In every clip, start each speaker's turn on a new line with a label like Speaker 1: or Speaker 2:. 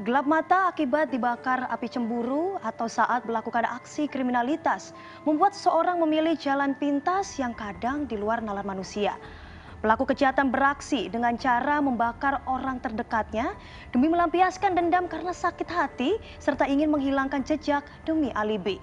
Speaker 1: Gelap mata akibat dibakar api cemburu atau saat melakukan aksi kriminalitas membuat seseorang memilih jalan pintas yang kadang di luar nalar manusia. Pelaku kejahatan beraksi dengan cara membakar orang terdekatnya demi melampiaskan dendam karena sakit hati serta ingin menghilangkan jejak demi alibi.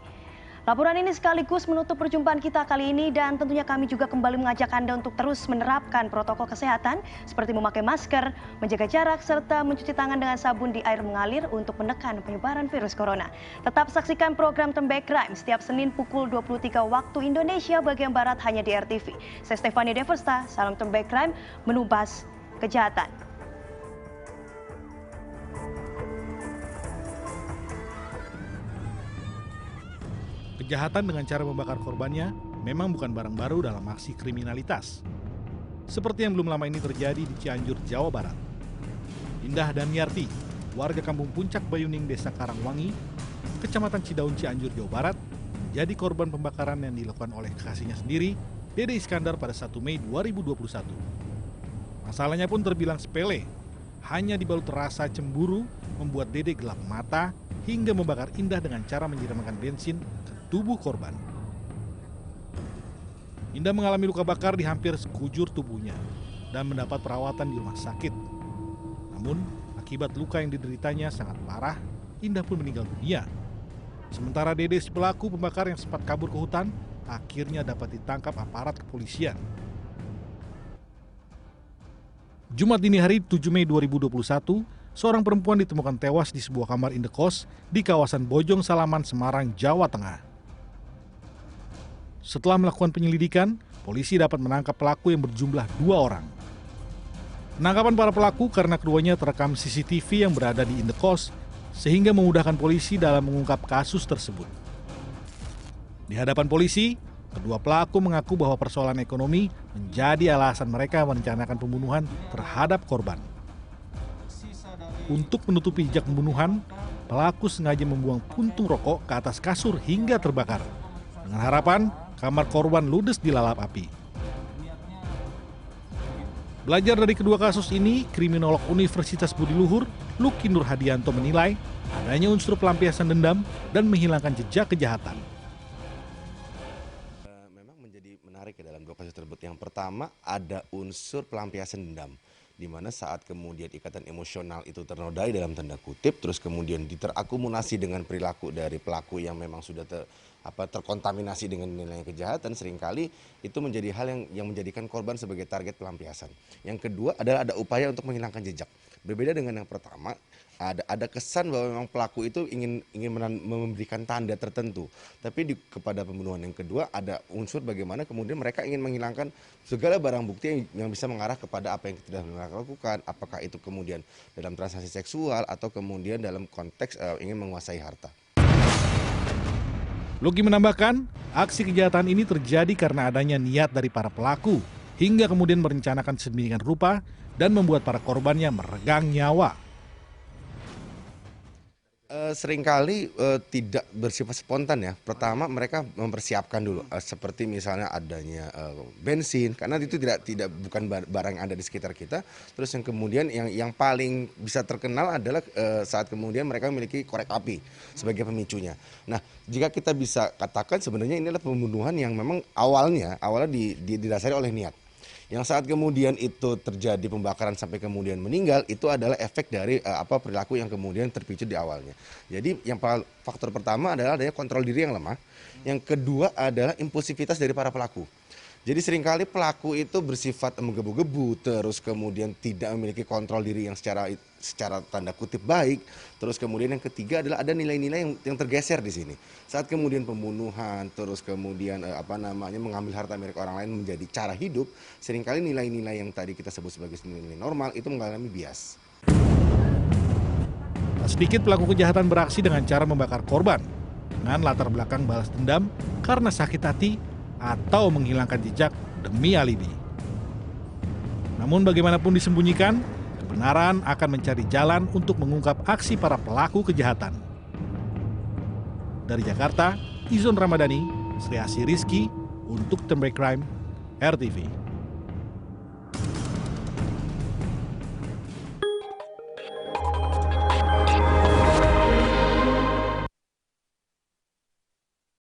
Speaker 1: Laporan ini sekaligus menutup perjumpaan kita kali ini dan tentunya kami juga kembali mengajak Anda untuk terus menerapkan protokol kesehatan seperti memakai masker, menjaga jarak, serta mencuci tangan dengan sabun di air mengalir untuk menekan penyebaran virus corona. Tetap saksikan program Turn Back Crime setiap Senin pukul 23 waktu Indonesia bagian Barat hanya di RTV. Saya Stefania Deversta, salam Turn Back Crime, menubas kejahatan.
Speaker 2: Kejahatan dengan cara membakar korbannya memang bukan barang baru dalam aksi kriminalitas. Seperti yang belum lama ini terjadi di Cianjur, Jawa Barat. Indah Daniarti, warga kampung Puncak Bayuning, Desa Karangwangi, Kecamatan Cidaun, Cianjur, Jawa Barat, menjadi korban pembakaran yang dilakukan oleh kekasihnya sendiri, Dede Iskandar pada 1 Mei 2021. Masalahnya pun terbilang sepele, hanya dibalut rasa cemburu membuat Dede gelap mata hingga membakar Indah dengan cara menyiramkan bensin ke tubuh korban. Indah mengalami luka bakar di hampir sekujur tubuhnya dan mendapat perawatan di rumah sakit. Namun, akibat luka yang dideritanya sangat parah, Indah pun meninggal dunia. Sementara Dede si pelaku pembakar yang sempat kabur ke hutan, akhirnya dapat ditangkap aparat kepolisian. Jumat dini hari 7 Mei 2021, seorang perempuan ditemukan tewas di sebuah kamar indekos di kawasan Bojong Salaman, Semarang, Jawa Tengah. Setelah melakukan penyelidikan, polisi dapat menangkap pelaku yang berjumlah 2 orang. Penangkapan para pelaku karena keduanya terekam CCTV yang berada di indekos, sehingga memudahkan polisi dalam mengungkap kasus tersebut. Di hadapan polisi, kedua pelaku mengaku bahwa persoalan ekonomi menjadi alasan mereka merencanakan pembunuhan terhadap korban. Untuk menutupi jejak pembunuhan, pelaku sengaja membuang puntung rokok ke atas kasur hingga terbakar, dengan harapan kamar korban ludes dilalap api. Belajar dari kedua kasus ini, kriminolog Universitas Budi Luhur, Luki Nur Hadianto menilai adanya unsur pelampiasan dendam dan menghilangkan jejak kejahatan.
Speaker 3: Memang menjadi menarik dalam dua kasus tersebut. Yang pertama, ada unsur pelampiasan dendam, di mana saat kemudian ikatan emosional itu ternodai dalam tanda kutip, terus kemudian diterakumulasi dengan perilaku dari pelaku yang memang sudah terkontaminasi dengan nilai kejahatan, seringkali itu menjadi hal yang menjadikan korban sebagai target pelampiasan. Yang kedua adalah ada upaya untuk menghilangkan jejak. Berbeda dengan yang pertama, ada kesan bahwa memang pelaku itu ingin memberikan tanda tertentu. Tapi kepada pembunuhan yang kedua ada unsur bagaimana kemudian mereka ingin menghilangkan segala barang bukti yang bisa mengarah kepada apa yang tidak mereka lakukan. Apakah itu kemudian dalam transaksi seksual atau kemudian dalam konteks ingin menguasai harta.
Speaker 2: Luki menambahkan, aksi kejahatan ini terjadi karena adanya niat dari para pelaku, hingga kemudian merencanakan sedemikian rupa dan membuat para korbannya meregang nyawa.
Speaker 3: Seringkali tidak bersifat spontan ya. Pertama mereka mempersiapkan dulu, seperti misalnya adanya bensin, karena itu bukan barang yang ada di sekitar kita. Terus yang kemudian yang paling bisa terkenal adalah saat kemudian mereka memiliki korek api sebagai pemicunya. Nah, jika kita bisa katakan sebenarnya ini adalah pembunuhan yang memang awalnya didasari oleh niat. Yang saat kemudian itu terjadi pembakaran sampai kemudian meninggal, itu adalah efek dari perilaku yang kemudian terpicu di awalnya. Jadi yang faktor pertama adalah adanya kontrol diri yang lemah. Yang kedua adalah impulsivitas dari para pelaku. Jadi seringkali pelaku itu bersifat menggebu-gebu, terus kemudian tidak memiliki kontrol diri yang secara tanda kutip baik. Terus kemudian yang ketiga adalah ada nilai-nilai yang tergeser di sini. Saat kemudian pembunuhan, terus kemudian mengambil harta milik orang lain menjadi cara hidup, seringkali nilai-nilai yang tadi kita sebut sebagai nilai normal itu mengalami bias.
Speaker 2: Sedikit pelaku kejahatan beraksi dengan cara membakar korban, dengan latar belakang balas dendam karena sakit hati atau menghilangkan jejak demi alibi. Namun bagaimanapun disembunyikan, kebenaran akan mencari jalan untuk mengungkap aksi para pelaku kejahatan. Dari Jakarta, Izon Ramadhani, Sri Asih Rizky, untuk Turn Back Crime, RTV.